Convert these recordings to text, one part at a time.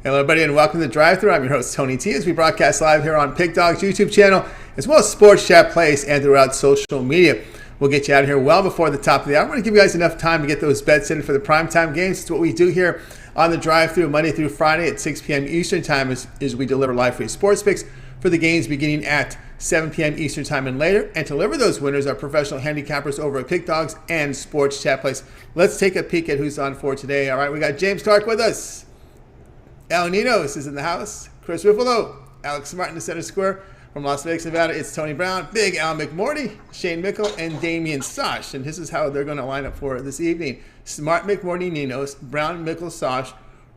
Hello, everybody, and welcome to Drive Thru. I'm your host, Tony T, as we broadcast live here on Pig Dog's YouTube channel, as well as Sports Chat Place and throughout social media. We'll get you out of here well before the top of the hour. I want to give you guys enough time to get those bets in for the primetime games. It's what we do here on the Drive Thru Monday through Friday at 6 p.m. Eastern Time is we deliver live free sports picks for the games beginning at 7 p.m. Eastern Time and later. And to deliver those winners are professional handicappers over at Pig Dogs and Sports Chat Place. Let's take a peek at who's on for today. All right, we got James Clark with us. Ninos is in the house. Chris Ruffolo, Alex Martin in the center square. From Las Vegas, Nevada, it's Tony Brown, Big Al McMordie, Shane Mickle, and Damian Sosh. And this is how they're going to line up for this evening. Smart McMordie, Ninos, Brown, Mickle, Sosh,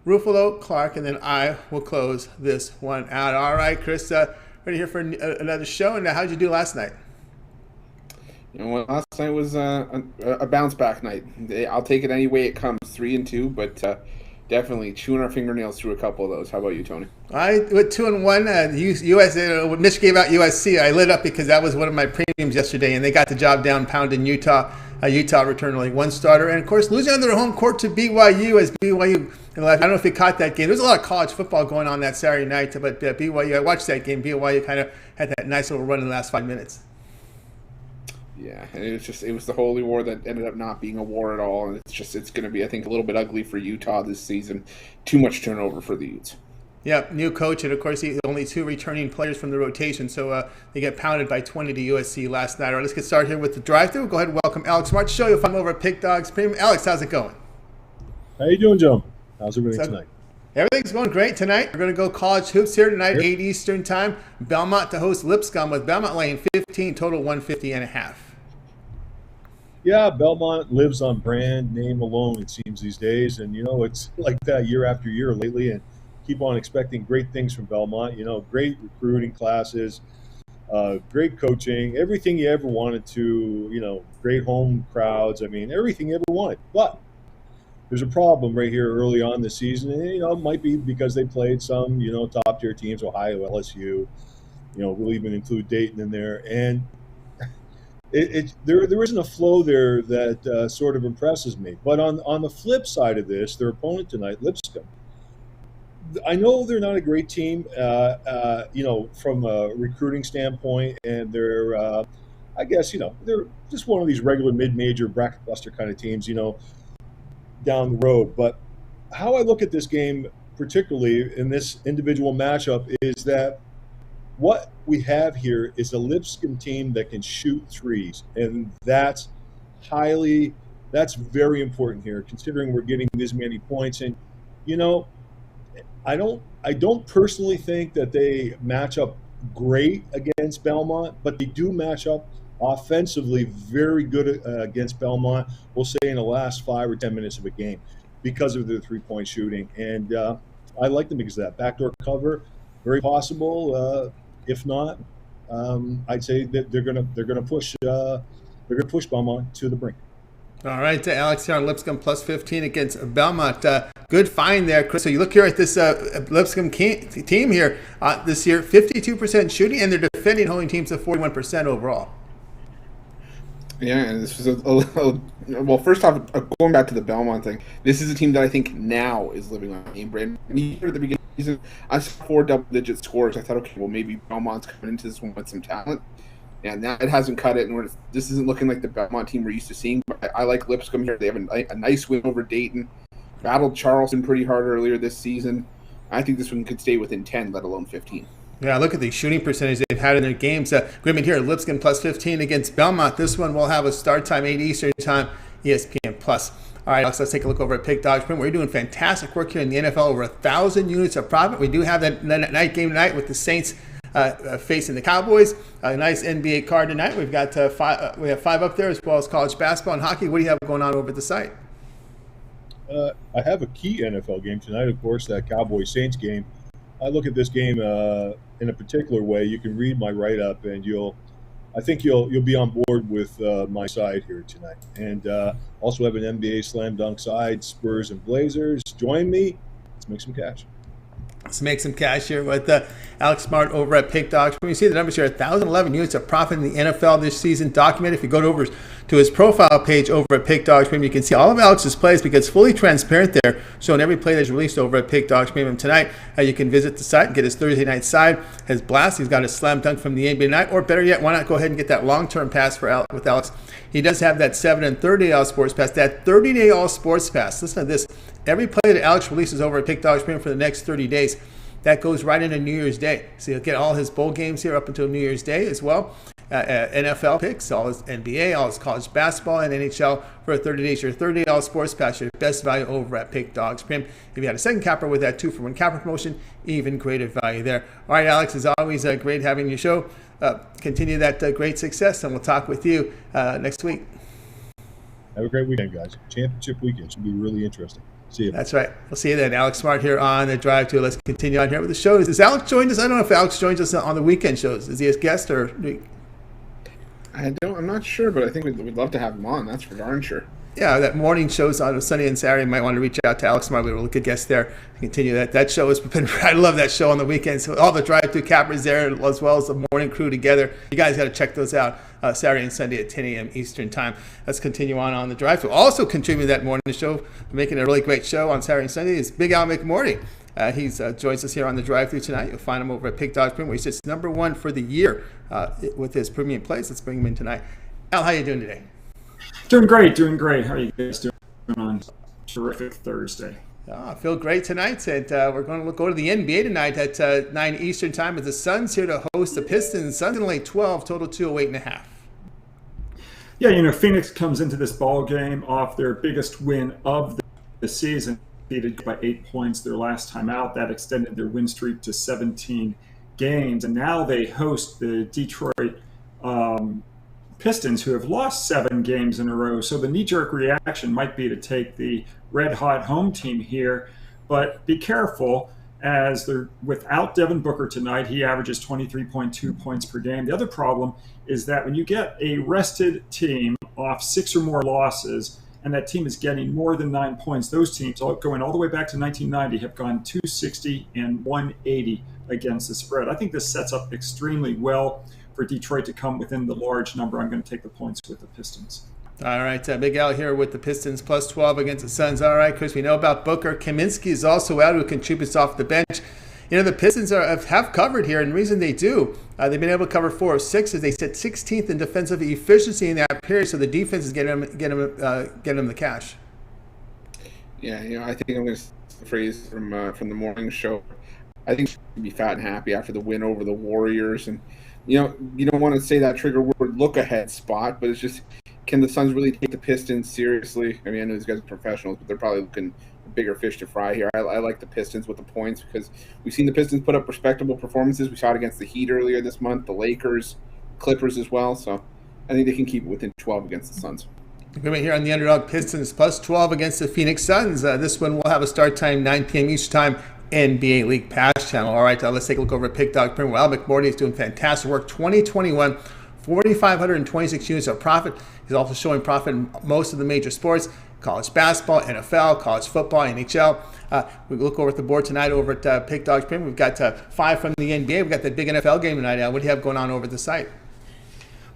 Ruffolo, Clark, and then I will close this one out. All right, Chris, ready here for another show. And how'd you do last night? You know what? Last night was a bounce back night. I'll take it any way it comes, 3-2, but definitely chewing our fingernails through a couple of those. How about you, Tony? I went 2-1. US, Mitch gave out USC. I lit up because that was one of my premiums yesterday, and they got the job down pounding Utah. Utah returned only one starter, and of course losing on their home court to BYU as BYU. I don't know if you caught that game. There's a lot of college football going on that Saturday night, but BYU. I watched that game. BYU kind of had that nice little run in the last 5 minutes. Yeah, and it was the holy war that ended up not being a war at all, and it's going to be, I think, a little bit ugly for Utah this season. Too much turnover for the Utes. Yeah, new coach, and of course, only 2 returning players from the rotation, so they get pounded by 20 to USC last night. All right, let's get started here with the drive-thru. Go ahead and welcome Alex March. Show you'll find him over at Pig Dogs Premium. Alex, how's it going? How you doing, Joe? How's everything tonight? Everything's going great tonight. We're going to go college hoops here tonight, 8 Eastern time. Belmont to host Lipscomb, with Belmont laying 15, total 150.5. Yeah, Belmont lives on brand name alone, it seems, these days. And, it's like that year after year lately, and keep on expecting great things from Belmont. Great recruiting classes, great coaching, everything you ever wanted to, great home crowds. I mean, everything you ever wanted. But there's a problem right here early on this season. And, it might be because they played some, top-tier teams, Ohio, LSU. We'll even include Dayton in there. And there isn't a flow there that sort of impresses me. But on the flip side of this, their opponent tonight, Lipscomb, I know they're not a great team, from a recruiting standpoint, and they're, I guess, they're just one of these regular mid-major bracket buster kind of teams, down the road. But how I look at this game, particularly in this individual matchup, is that what we have here is a Lipscomb team that can shoot threes, and that's very important here, considering we're getting this many points. And I don't personally think that they match up great against Belmont, but they do match up offensively very good against Belmont, we'll say in the last 5 or 10 minutes of a game, because of their three-point shooting. And I like them because of that backdoor cover, very possible. If not, I'd say that they're gonna push Belmont to the brink. All right, Alex here on Lipscomb plus 15 against Belmont. Good find there, Chris. So you look here at this Lipscomb team here this year, 52% shooting, and they're defending holding teams to 41% overall. Yeah, and this was well, first off, going back to the Belmont thing, this is a team that I think now is living on game brand. At the beginning of the season, I saw 4 double-digit scores. I thought, okay, well, maybe Belmont's coming into this one with some talent. And now it hasn't cut it, and this isn't looking like the Belmont team we're used to seeing. But I like Lipscomb here. They have a nice win over Dayton. Battled Charleston pretty hard earlier this season. I think this one could stay within 10, let alone 15. Yeah, look at the shooting percentage they've had in their games. Agreement here, Lipscomb plus 15 against Belmont. This one will have a start time, 8 Eastern time, ESPN+. All right, Alex, let's take a look over at Pig Dogs Print. We're doing fantastic work here in the NFL, over 1,000 units of profit. We do have that night game tonight with the Saints facing the Cowboys. A nice NBA card tonight. We've got we have 5 up there, as well as college basketball and hockey. What do you have going on over at the site? I have a key NFL game tonight, of course, that Cowboys-Saints game. I look at this game in a particular way. You can read my write-up, and I think you'll be on board with my side here tonight. And also have an NBA slam dunk side, Spurs and Blazers. Join me. Let's make some cash. Let's make some cash here with Alex Smart over at Pig Dogs. When you see the numbers here, 1,011 units of profit in the NFL this season documented. If you go to over to his profile page over at Pick Dogs Premium. You can see all of Alex's plays because it's fully transparent there, showing every play that's released over at Pick Dogs Premium tonight. You can visit the site and get his Thursday night side, his blast. He's got his slam dunk from the NBA tonight, or better yet, why not go ahead and get that long-term pass with Alex. He does have that 7 and 30-day All Sports Pass, that 30-day All Sports Pass. Listen to this. Every play that Alex releases over at Pick Dogs Premium for the next 30 days, that goes right into New Year's Day. So you'll get all his bowl games here up until New Year's Day as well. NFL picks, all his NBA, all his college basketball, and NHL for 30 days. Your 30-day All Sports Pass, your best value over at Pick Dogs Premium. If you had a second capper with that 2-for-1 capper promotion, even greater value there. All right, Alex, as always, great having your show. Continue that great success, and we'll talk with you next week. Have a great weekend, guys. Championship weekend should be really interesting. See you. That's right. We'll see you then. Alex Smart here on the Drive To. Let's continue on here with the shows. Is Alex joined us? I don't know if Alex joins us on the weekend shows. Is he a guest or? I'm not sure, but I think we'd love to have him on. That's for darn sure. Yeah, that morning shows on Sunday and Saturday. You might want to reach out to Alex Smart. We'll look a guest there to continue that. That show has been. I love that show on the weekends. So all the Drive To cappers there, as well as the morning crew together. You guys got to check those out. Saturday and Sunday at 10 a.m. Eastern time. Let's continue on the Drive To. Also contribute that morning show, making a really great show on Saturday and Sunday is Big Al McMordie. He joins us here on the Drive Thru tonight. You'll find him over at Pick Dogs Premium, where he sits number 1 for the year with his premium plays. Let's bring him in tonight. Al, how you doing today? Doing great. How are you guys doing on terrific Thursday? I feel great tonight, and we're going to go to the NBA tonight at 9 Eastern time. As the Suns here to host the Pistons. Suns in late 12, total 208.5. Yeah, Phoenix comes into this ball game off their biggest win of the season, defeated by 8 points their last time out. That extended their win streak to 17 games, and now they host the Detroit Pistons, who have lost 7 games in a row. So the knee-jerk reaction might be to take the red-hot home team here, but be careful, as they're without Devin Booker tonight. He averages 23.2 points per game. The other problem is that when you get a rested team off 6 or more losses, and that team is getting more than 9 points, those teams, going all the way back to 1990, have gone 260 and 180 against the spread. I think this sets up extremely well for Detroit to come within the large number. I'm going to take the points with the Pistons. All right, Big Al here with the Pistons plus 12 against the Suns. All right, Chris, we know about Booker. Kaminsky is also out, who contributes off the bench. The Pistons have covered here, and the reason they do, they've been able to cover 4 of 6 as they sit 16th in defensive efficiency in that period, so the defense is getting them the cash. Yeah, I think I'm going to steal the phrase from the morning show. I think she should be fat and happy after the win over the Warriors, and you don't want to say that trigger word look ahead spot, but it's just, can the Suns really take the Pistons seriously? I mean, I know these guys are professionals, but they're probably looking for bigger fish to fry here. I like the Pistons with the points because we've seen the Pistons put up respectable performances. We saw it against the Heat earlier this month, the Lakers, Clippers as well. So I think they can keep it within 12 against the Suns. We're here on the underdog Pistons plus 12 against the Phoenix Suns. This one will have a start time 9 p.m. Eastern time. NBA League Pass channel. All right, let's take a look over at Pick Dog Premium. Well, McMordie is doing fantastic work. 2021, 4,526 units of profit. He's also showing profit in most of the major sports: college basketball, NFL, college football, NHL. We look over at the board tonight over at Pick Dogs Premium. We've got 5 from the NBA. We've got that big NFL game tonight. What do you have going on over the site?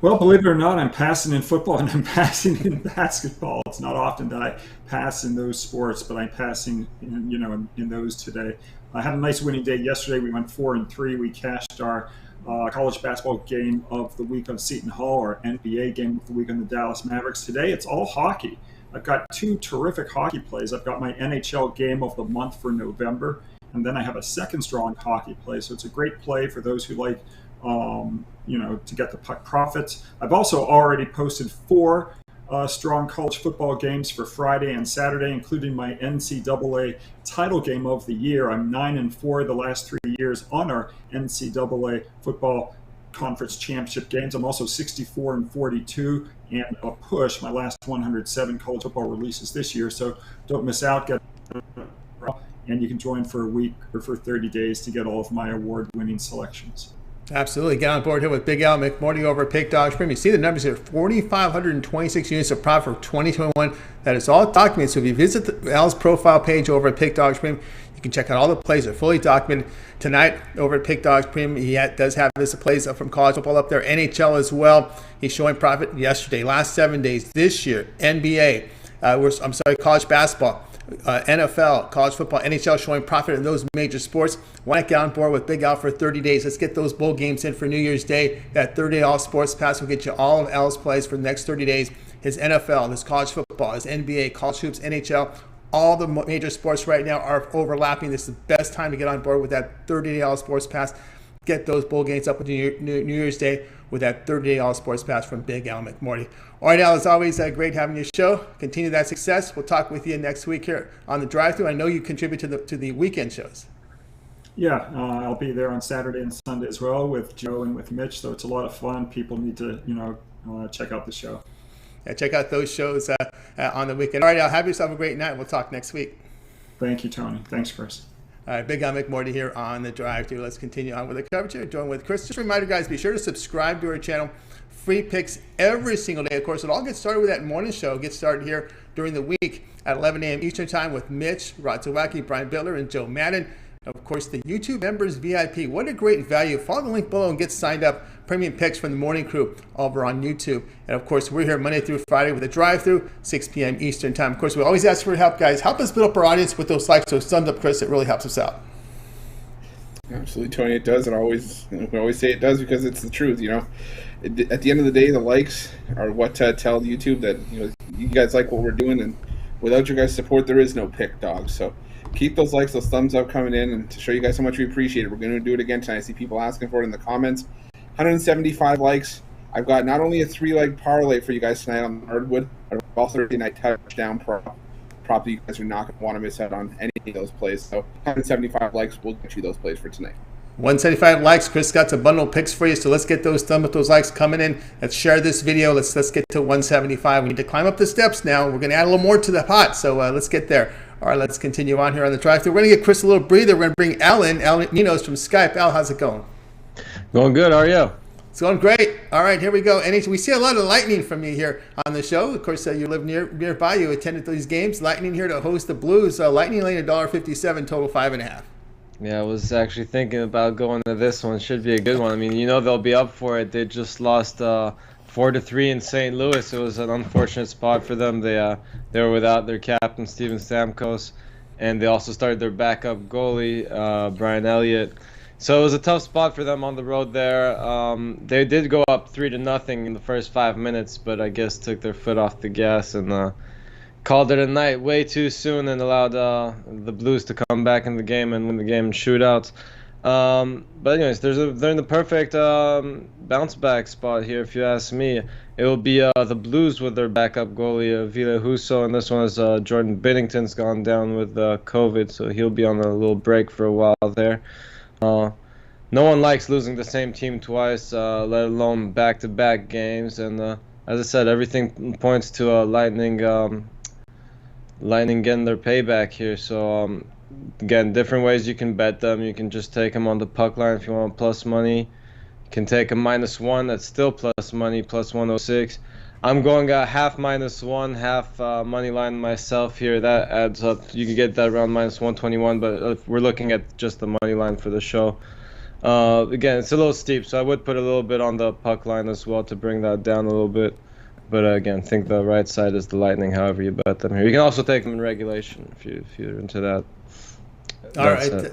Well, believe it or not, I'm passing in football and I'm passing in basketball. It's not often that I pass in those sports, but I'm passing in those today. I had a nice winning day yesterday. We went 4-3. We cashed our college basketball game of the week on Seton Hall, our NBA game of the week on the Dallas Mavericks. Today, it's all hockey. I've got 2 terrific hockey plays. I've got my NHL game of the month for November, and then I have a second strong hockey play. So it's a great play for those who like to get the puck profits. I've also already posted 4 strong college football games for Friday and Saturday, including my NCAA title game of the year. I'm 9-4 the last 3 years on our NCAA football conference championship games. I'm also 64-42 and a push my last 107 college football releases this year. So don't miss out. And you can join for a week or for 30 days to get all of my award-winning selections. Absolutely. Get on board here with Big Al McMordie over at Pick Dogs Premium. You see the numbers here, 4,526 units of profit for 2021. That is all documented. So if you visit Al's profile page over at Pick Dogs Premium, you You can check out all the plays. They're fully documented. Tonight, over at Pick Dogs Premium, he does have his plays up from college football up there. NHL as well. He's showing profit yesterday, last 7 days. This year, NBA, college basketball, NFL, college football, NHL showing profit in those major sports. Want to get on board with Big Al for 30 days. Let's get those bowl games in for New Year's Day. That 30-day all sports pass will get you all of Al's plays for the next 30 days. His NFL, his college football, his NBA, college hoops, NHL, all the major sports right now are overlapping. This is the best time to get on board with that 30-day all sports pass. Get those bowl games up with New Year's Day with that 30-day all sports pass from Big Al McMordie. All right, Al, as always, great having your show. Continue that success. We'll talk with you next week here on the drive-thru. I know you contribute to the weekend shows. Yeah, I'll be there on Saturday and Sunday as well with Joe and with Mitch. So it's a lot of fun. People need to, check out the show. Yeah, check out those shows on the weekend. All right, Al, have yourself a great night. We'll talk next week. Thank you, Tony. Thanks, Chris. All right, Big Al McMordie here on the drive-thru. Let's continue on with the coverage here. Join with Chris. Just a reminder, guys, be sure to subscribe to our channel. Free picks every single day. Of course, it all gets started with that morning show. Get started here during the week at 11 a.m. Eastern Time with Mitch, Rod Zawacki, Brian Bittler, and Joe Madden. Of course, the YouTube members VIP. What a great value. Follow the link below and get signed up. Premium picks from the morning crew over on YouTube. And of course, we're here Monday through Friday with a drive-through, 6 p.m. Eastern Time. Of course, we always ask for help, guys. Help us build up our audience with those likes, those thumbs up, Chris. It really helps us out. Absolutely, Tony. It does. We always say it does because it's the truth. At the end of the day, the likes are what tell YouTube that you guys like what we're doing, and without your guys' support, there is no Pick Dogs. So keep those likes, those thumbs up coming in, and to show you guys how much we appreciate it. We're going to do it again tonight. I see people asking for it in the comments. 175 likes. I've got not only a 3-leg parlay for you guys tonight on hardwood, but also Thursday night touchdown prop that you guys are not going to want to miss out on any of those plays. So 175 likes will get you those plays for tonight. 175 likes. Chris got some bundle picks for you, so let's get those thumbs up, those likes coming in. Let's share this video. Let's get to 175. We need to climb up the steps now. We're going to add a little more to the pot, so let's get there. All right, let's continue on here on the drive-thru. We're going to give Chris a little breather. We're going to bring Al in. Ninos from Skype. Al, how's it going? Going good. How are you? It's going great. All right, here we go. We see a lot of lightning from you here on the show. Of course, you live nearby. You attended these games. Lightning here to host the Blues. Lightning laying $1.57, total 5.5. Yeah, I was actually thinking about going to this one. Should be a good one. I mean, they'll be up for it. They just lost 4-3 in St. Louis. It was an unfortunate spot for them. They were without their captain, Steven Stamkos, and they also started their backup goalie, Brian Elliott. So it was a tough spot for them on the road there. They did go up 3-0 in the first 5 minutes, but I guess took their foot off the gas and called it a night way too soon and allowed the Blues to come back in the game and win the game in shootouts. But anyways, they're in the perfect bounce back spot here, if you ask me. It will be the Blues with their backup goalie, Ville Husso, and this one is Jordan Binnington's gone down with COVID, so he'll be on a little break for a while there. No one likes losing the same team twice, let alone back-to-back games. And as I said, everything points to Lightning getting their payback here. So again, different ways you can bet them. You can just take them on the puck line if you want plus money. You can take a -1. That's still plus money, plus 106. I'm going half -1, half money line myself here. That adds up. You can get that around -121, but if we're looking at just the money line for the show. Again, it's a little steep, so I would put a little bit on the puck line as well to bring that down a little bit. But again, I think the right side is the Lightning, however you bet them here. You can also take them in regulation if you're into that. All right.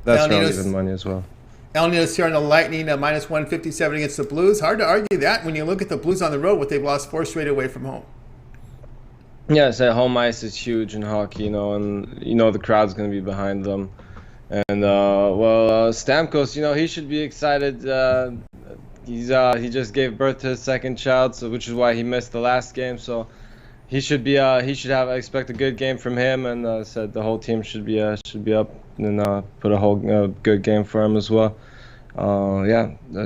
That's not even money as well. El Ninos here on the Lightning, -157 against the Blues. Hard to argue that when you look at the Blues on the road, what they've lost 4 straight away from home. Yes, home ice is huge in hockey, and the crowd's going to be behind them. And Stamkos, he should be excited. He just gave birth to his second child, so which is why he missed the last game. So he should be I expect a good game from him, and said the whole team should be up and put a whole good game for him as well.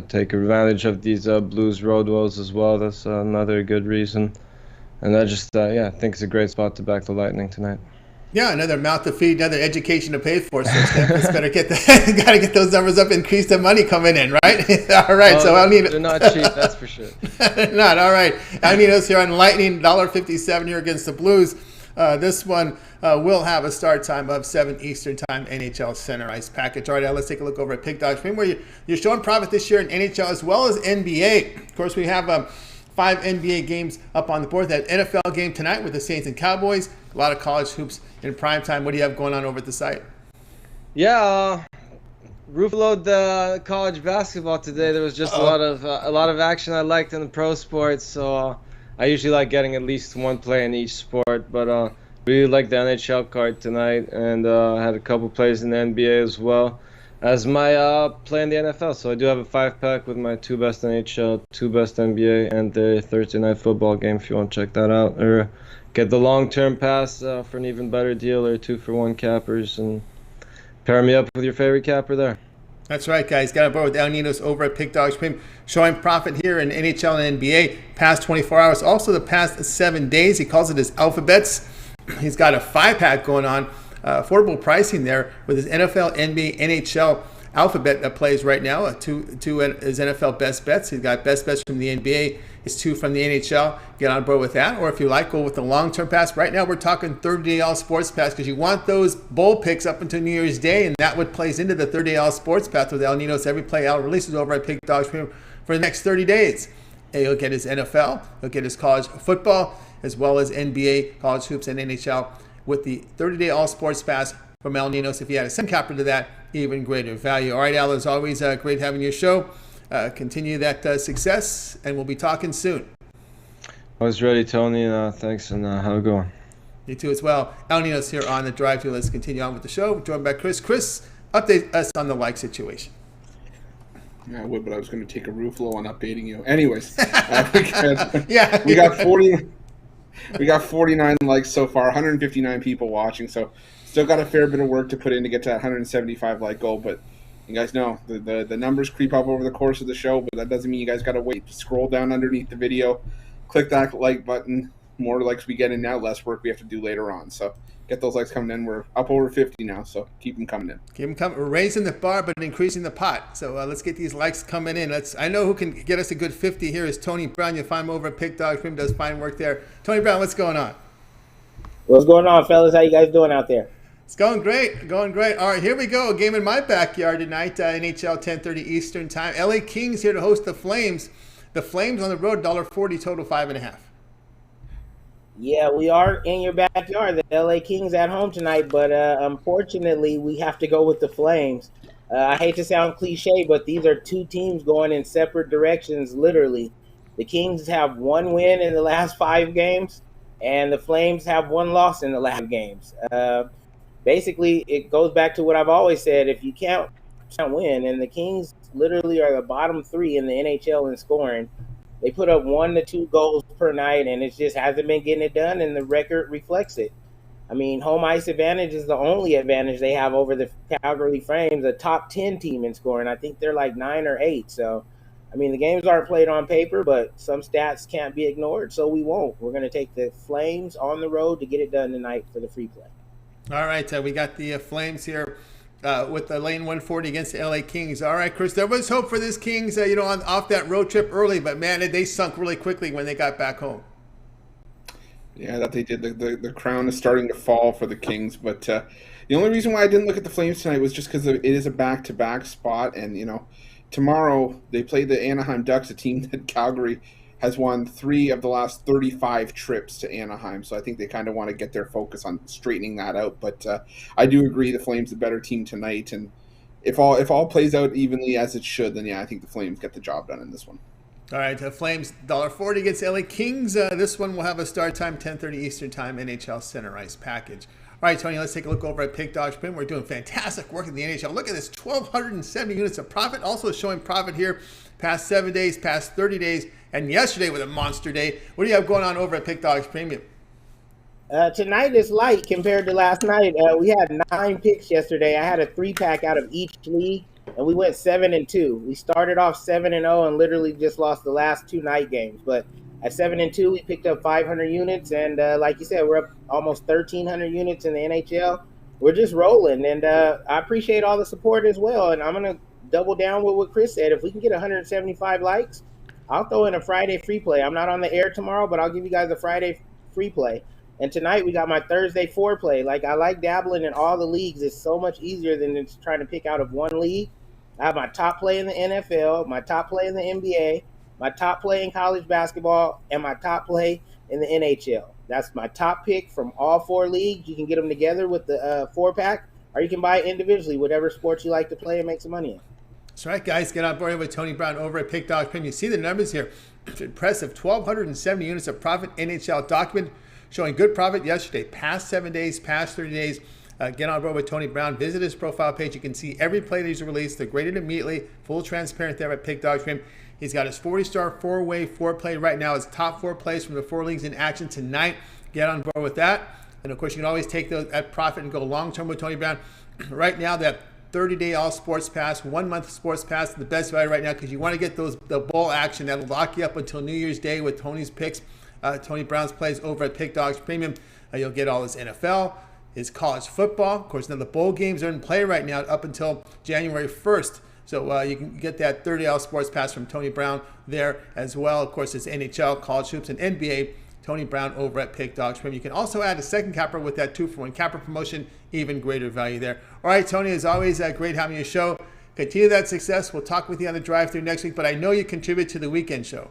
Take advantage of these Blues road woes as well. That's another good reason. And I just think it's a great spot to back the Lightning tonight. Yeah, another mouth to feed, another education to pay for. So Stamkos better gotta get those numbers up, increase the money coming in, right? All right, so I'll need. They're not cheap, that's for sure. Not all right. I need us here on Lightning, $1.57 here against the Blues. This one will have a start time of 7 Eastern Time, NHL Center Ice package. All right, now let's take a look over at Pick Dog Stream, where you're showing profit this year in NHL as well as NBA. Of course, we have 5 NBA games up on the board. That NFL game tonight with the Saints and Cowboys. A lot of college hoops in prime time. What do you have going on over at the site? Yeah, Ruffolo the college basketball today. There was just a lot of action I liked in the pro sports. So I usually like getting at least one play in each sport. But really like the NHL card tonight, and had a couple plays in the NBA as well as my play in the NFL. So I do have a 5-pack with my 2 best NHL, 2 best NBA, and the Thursday night football game if you want to check that out. Or get the long-term pass for an even better deal, or 2-for-1 cappers, and pair me up with your favorite capper there. That's right, guys. Got on board with Ninos over at Pick Dog Stream, showing profit here in NHL and NBA past 24 hours. Also the past 7 days. He calls it his alphabets. He's got a 5-pack going on. Affordable pricing there with his NFL, NBA, NHL alphabet plays right now. Two his NFL best bets. He's got best bets from the NBA. His 2 from the NHL. Get on board with that. Or if you like, go with the long-term pass. Right now we're talking 30-day all sports pass because you want those bowl picks up until New Year's Day, and that would plays into the 30-day all sports pass with El Ninos. Every play Al releases over at Pick Dog Stream for the next 30 days. And he'll get his NFL. He'll get his college football as well as NBA, college hoops, and NHL with the 30-day all sports pass from El Ninos. If you had a SIM capper to that, even greater value. All right, Al, as always, great having your show. Continue that success, and we'll be talking soon. I was ready, Tony. Thanks, and how it going? You too as well. El Ninos here on the Drive Thru. Let's continue on with the show. Joined by Chris. Chris, update us on the like situation. Yeah, I would, but I was going to take a Ruffolo on updating you. Anyways, we got 49 likes so far, 159 people watching, so still got a fair bit of work to put in to get to that 175 like goal. But you guys know the numbers creep up over the course of the show, but that doesn't mean you guys got to wait. Scroll down underneath the video, click that like button. More likes we get in now, less work we have to do later on. So get those likes coming in. We're up over 50 now, so keep them coming in. Keep them coming. We're raising the bar, but increasing the pot. So let's get these likes coming in. I know who can get us a good 50 here is Tony Brown. You'll find him over at Pick Dog Stream. Does fine work there. Tony Brown, what's going on? What's going on, fellas? How you guys doing out there? It's going great. Going great. All right, here we go. A game in my backyard tonight, NHL 10:30 Eastern Time. LA Kings here to host the Flames. The Flames on the road, $1.40 total, 5.5. Yeah, we are in your backyard. The LA Kings at home tonight, but unfortunately, we have to go with the Flames. I hate to sound cliche, but these are 2 teams going in separate directions, literally. The Kings have 1 win in the last 5 games, and the Flames have 1 loss in the last games. Basically, it goes back to what I've always said. If you can't win, and the Kings literally are the bottom 3 in the NHL in scoring. They put up 1 to 2 goals per night, and it just hasn't been getting it done, and the record reflects it. I mean, home ice advantage is the only advantage they have over the Calgary Flames, a top 10 team in scoring. I think they're like 9 or 8. So, I mean, the games aren't played on paper, but some stats can't be ignored, so we won't. We're going to take the Flames on the road to get it done tonight for the free play. All right, we got the Flames here. With the lane 140 against the LA Kings. All right, Chris, there was hope for this Kings, off that road trip early, but man, they sunk really quickly when they got back home. Yeah, that they did. The crown is starting to fall for the Kings, but the only reason why I didn't look at the Flames tonight was just because it is a back-to-back spot, and tomorrow they play the Anaheim Ducks, a team that Calgary has won 3 of the last 35 trips to Anaheim. So I think they kind of want to get their focus on straightening that out. But I do agree the Flames the better team tonight. And if all plays out evenly as it should, then yeah, I think the Flames get the job done in this one. All right, Flames $1.40 against LA Kings. This one will have a start time 10:30 Eastern Time, NHL Center Ice package. All right, Tony, let's take a look over at Pick Dog Stream. We're doing fantastic work in the NHL. Look at this, 1,270 units of profit. Also showing profit here past 7 days, past 30 days, and yesterday with a monster day. What do you have going on over at Pick Dogs Premium? Tonight is light compared to last night. We had 9 picks yesterday. I had a 3-pack out of each league, and we went 7-2. We started off 7-0 and literally just lost the last 2 night games. But at 7-2, we picked up 500 units, and like you said, we're up almost 1,300 units in the NHL. We're just rolling, and I appreciate all the support as well. And I'm gonna double down with what Chris said. If we can get 175 likes, I'll throw in a Friday free play. I'm not on the air tomorrow, but I'll give you guys a Friday free play. And tonight we got my Thursday foreplay. Like, I like dabbling in all the leagues. It's so much easier than just trying to pick out of one league. I have my top play in the NFL, my top play in the NBA, my top play in college basketball, and my top play in the NHL. That's my top pick from all 4 leagues. You can get them together with the 4-pack, or you can buy it individually, whatever sports you like to play and make some money in. That's right, guys. Get on board with Tony Brown over at Pick Dog Premium. You see the numbers here. Impressive 1,270 units of profit. NHL document showing good profit yesterday, past 7 days, past 30 days. Get on board with Tony Brown. Visit his profile page. You can see every play that he's released. They're graded immediately. Full transparent there at Pick Dog Premium. He's got his 40-star 4-way 4-play right now. His top 4 plays from the 4 leagues in action tonight. Get on board with that. And, of course, you can always take those at profit and go long-term with Tony Brown. Right now, that 30-day all sports pass, 1-month sports pass, the best value right now because you want to get the bowl action that'll lock you up until New Year's Day with Tony's picks. Tony Brown's plays over at Pick Dogs Premium. You'll get all his NFL, his college football. Of course, now the bowl games are in play right now up until January 1st. So you can get that 30-hour sports pass from Tony Brown there as well. Of course, it's NHL, college hoops, and NBA. Tony Brown over at Pick Dogs Premium. You can also add a second capper with that 2-for-1 capper promotion. Even greater value there. All right, Tony, as always, great having you show. Continue that success. We'll talk with you on the drive-thru next week, but I know you contribute to the weekend show.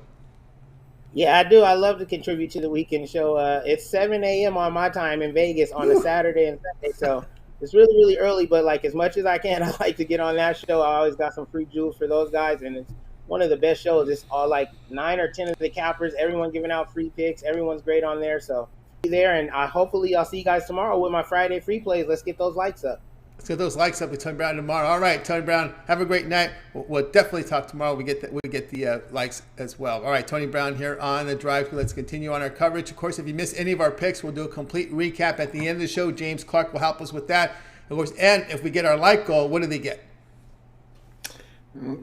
Yeah, I do. I love to contribute to the weekend show. It's 7 a.m. on my time in Vegas on a Saturday and Sunday, so it's really, really early. But like as much as I can, I like to get on that show. I always got some free jewels for those guys, and it's one of the best shows. It's all like 9 or 10 of the cappers. Everyone giving out free picks. Everyone's great on there. So be there, and hopefully I'll see you guys tomorrow with my Friday free plays. Let's get those likes up. Let's get those likes up with Tony Brown tomorrow. All right, Tony Brown, have a great night. We'll definitely talk tomorrow. We get the likes as well. All right, Tony Brown here on the drive. Let's continue on our coverage. Of course, if you miss any of our picks, we'll do a complete recap at the end of the show. James Clark will help us with that. Of course, and if we get our like goal, what do they get?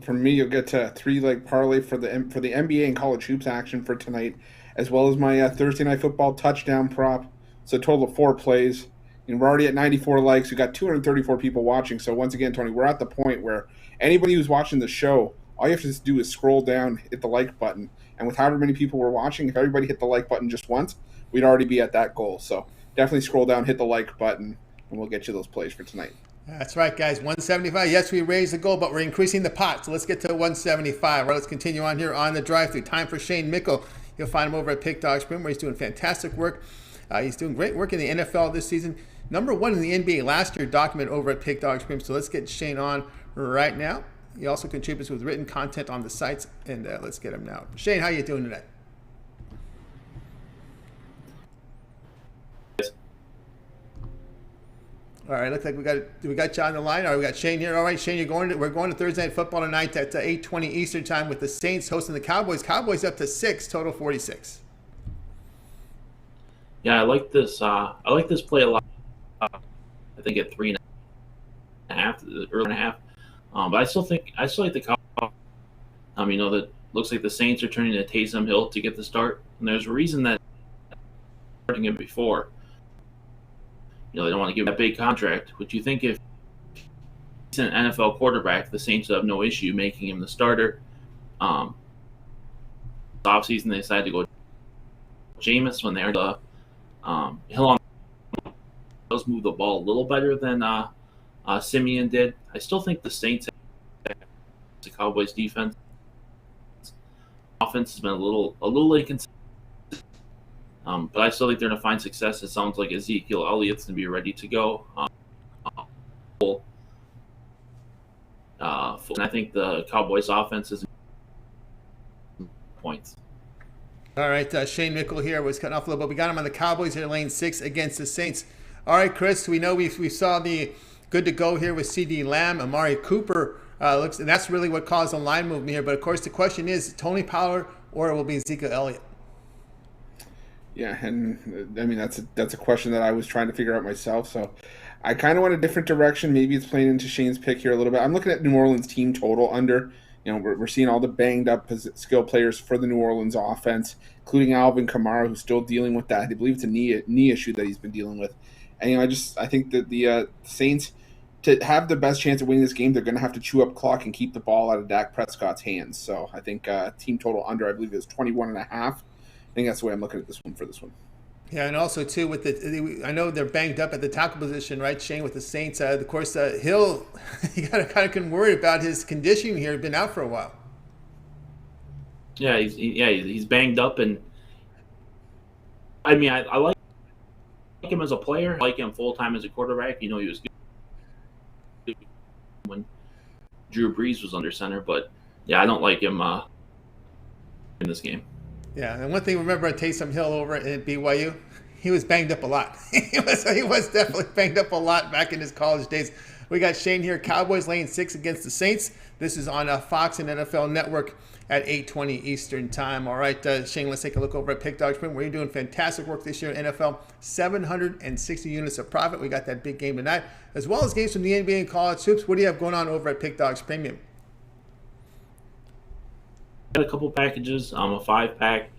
For me, you'll get a 3-leg parlay for the NBA and college hoops action for tonight, as well as my Thursday night football touchdown prop. So a total of 4 plays. And we're already at 94 likes. We've got 234 people watching. So once again, Tony, we're at the point where anybody who's watching the show, all you have to do is scroll down, hit the like button. And with however many people we're watching, if everybody hit the like button just once, we'd already be at that goal. So definitely scroll down, hit the like button, and we'll get you those plays for tonight. That's right, guys. 175. Yes, we raised the goal, but we're increasing the pot. So let's get to 175. All right, let's continue on here on the drive-thru. Time for Shane Mickle. You'll find him over at Pick Dogs Premium, where he's doing fantastic work. He's doing great work in the NFL this season. Number 1 in the NBA last year, document over at Pick Dogs Premium. So let's get Shane on right now. He also contributes with written content on the sites, and let's get him now. Shane, how you doing today? All right, looks like we got you on the line. All right, we got Shane here. All right, Shane, we're going to Thursday Night Football tonight at 8:20 Eastern Time with the Saints hosting the Cowboys. Cowboys up to 6, total 46. Yeah, I like this. I like this play a lot. I think at 3.5, early and a half. But I still like the Cowboys. That looks like the Saints are turning to Taysom Hill to get the start, and there's a reason that starting him before. They don't want to give him that big contract. Would you think if he's an NFL quarterback, the Saints would have no issue making him the starter? Offseason they decided to go Jameis when they're the Hill does move the ball a little better than Simeon did. I still think the Saints, the Cowboys defense, offense has been a little inconsistent. But I still think they're going to find success. It sounds like Ezekiel Elliott's going to be ready to go. And I think the Cowboys offense is points. All right, Shane Mickle here was cutting off a little bit. We got him on the Cowboys here, lane 6 against the Saints. All right, Chris, we know we saw the good to go here with CD Lamb, Amari Cooper. And that's really what caused the line movement here. But, of course, the question is Tony Pollard or it will be Ezekiel Elliott? Yeah, and I mean that's a question that I was trying to figure out myself. So I kind of went a different direction. Maybe it's playing into Shane's pick here a little bit. I'm looking at New Orleans team total under. We're seeing all the banged up skill players for the New Orleans offense, including Alvin Kamara, who's still dealing with that. I believe it's a knee issue that he's been dealing with. And I think that the Saints, to have the best chance of winning this game, they're going to have to chew up clock and keep the ball out of Dak Prescott's hands. So I think team total under, I believe, is 21.5. I think that's the way I'm looking at this one for this one. Yeah, and also too with I know they're banged up at the tackle position, right, Shane, with the Saints. Of course, Hill, you got to kind of worry about his conditioning here. He's been out for a while. Yeah, he's banged up, and I mean, I like him as a player. I like him full time as a quarterback. He was good when Drew Brees was under center, but yeah, I don't like him in this game. Yeah, and one thing, remember Taysom Hill over at BYU? He was banged up a lot. he was definitely banged up a lot back in his college days. We got Shane here. Cowboys laying 6 against the Saints. This is on Fox and NFL Network at 8:20 Eastern Time. All right, Shane, let's take a look over at Pick Dog Sprint, where you're doing fantastic work this year in NFL. 760 units of profit. We got that big game tonight, as well as games from the NBA and college hoops. What do you have going on over at Pick Dogs Premium? Got a couple packages, a 5-pack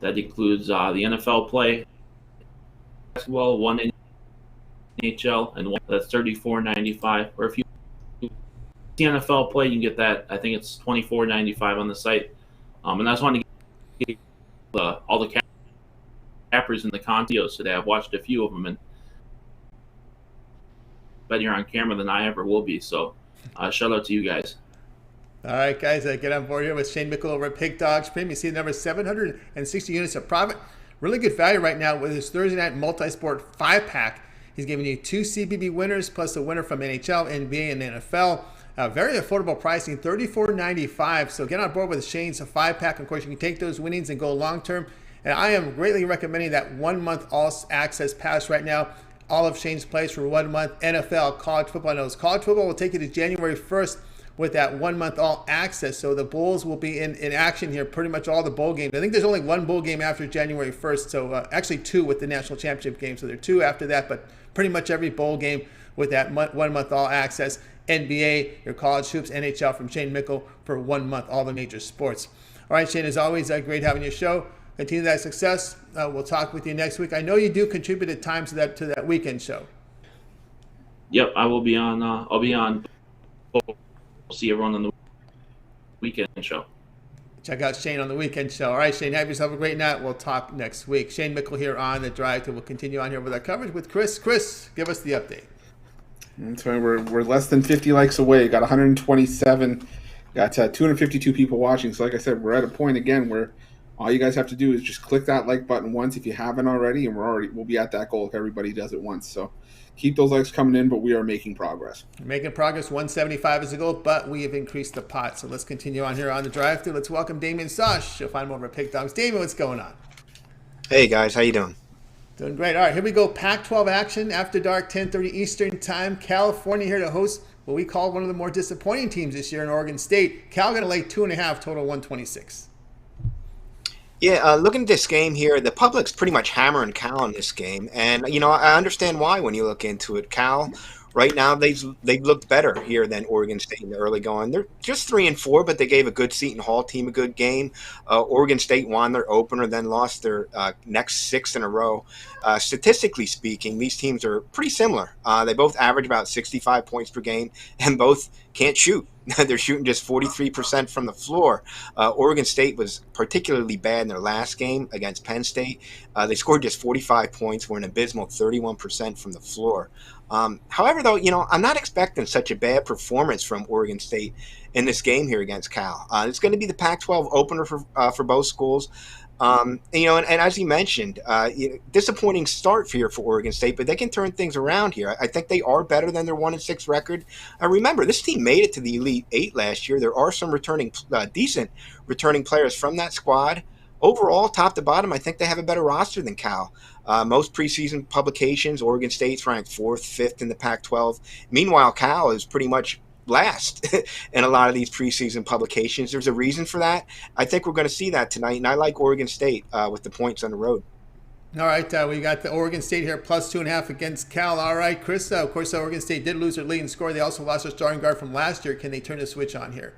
that includes the NFL play, basketball, 1 NHL, and 1 that's $34.95. Or if you the NFL play, you can get that. I think it's $24.95 on the site. And I just wanted to get all the cappers in the Contios today. I've watched a few of them, and better on camera than I ever will be. So shout out to you guys. All right, guys, get on board here with Shane Mickle over at Pick Dogs Premium. You see the number 760 units of profit. Really good value right now with his Thursday night multi-sport 5-pack. He's giving you 2 CBB winners plus a winner from NHL, NBA, and NFL. Very affordable pricing, $34.95. So get on board with Shane's 5-pack. Of course, you can take those winnings and go long-term. And I am greatly recommending that 1-month all-access pass right now. All of Shane's plays for 1 month. NFL, college football knows. College football will take you to January 1st. With that 1-month all access. So the Bulls will be in action here, pretty much all the bowl games. I think there's only 1 bowl game after January 1st. So actually 2 with the national championship game. So there are 2 after that, but pretty much every bowl game with that 1-month all access. NBA, your college hoops, NHL from Shane Mickle for 1 month, all the major sports. All right, Shane, as always, great having your show. Continue that success. We'll talk with you next week. I know you do contribute at times to that weekend show. Yep, I will be on. I'll be on. See everyone on the weekend show. Check out Shane on the weekend show. All right, Shane, have yourself a great night. We'll talk next week. Shane Mickle here on The Drive. We'll continue on here with our coverage with Chris. Chris, give us the update. That's right. We're less than 50 likes away. Got 127. Got 252 people watching. So like I said, we're at a point again where all you guys have to do is just click that like button once if you haven't already, and we'll be at that goal if everybody does it once. So keep those likes coming in, but we are making progress. Making progress. 175 is the goal, but we have increased the pot. So let's continue on here on The Drive Thru. Let's welcome Damian Sosh. You'll find him over at Pick Dogs. Damian, what's going on? Hey guys, how you doing? Doing great. All right, here we go. Pac-12 action after dark, 10:30 Eastern Time. California here to host what we call one of the more disappointing teams this year in Oregon State. Cal going to lay 2.5, total 126. Yeah, looking at this game here, the public's pretty much hammering Cal in this game, and I understand why when you look into it. Cal, right now, they've looked better here than Oregon State in the early going. They're just 3-4, but they gave a good Seton Hall team a good game. Oregon State won their opener, then lost their next 6 in a row. Statistically speaking, these teams are pretty similar. They both average about 65 points per game, and both can't shoot. They're shooting just 43% from the floor. Oregon State was particularly bad in their last game against Penn State. They scored just 45 points, were an abysmal 31% from the floor. However, though, I'm not expecting such a bad performance from Oregon State in this game here against Cal. It's going to be the Pac-12 opener for both schools. And as you mentioned, disappointing start here for Oregon State, but they can turn things around here. I think they are better than their 1-6 record. Remember, this team made it to the Elite 8 last year. There are some decent returning players from that squad. Overall, top to bottom, I think they have a better roster than Cal. Most preseason publications, Oregon State's ranked 4th, 5th in the Pac-12. Meanwhile, Cal is pretty much last in a lot of these preseason publications. There's a reason for that. I think we're going to see that tonight, and I like Oregon State with the points on the road. All right, we got the Oregon State here, plus 2.5 against Cal. All right, Chris, of course, Oregon State did lose their leading scorer. They also lost their starting guard from last year. Can they turn the switch on here?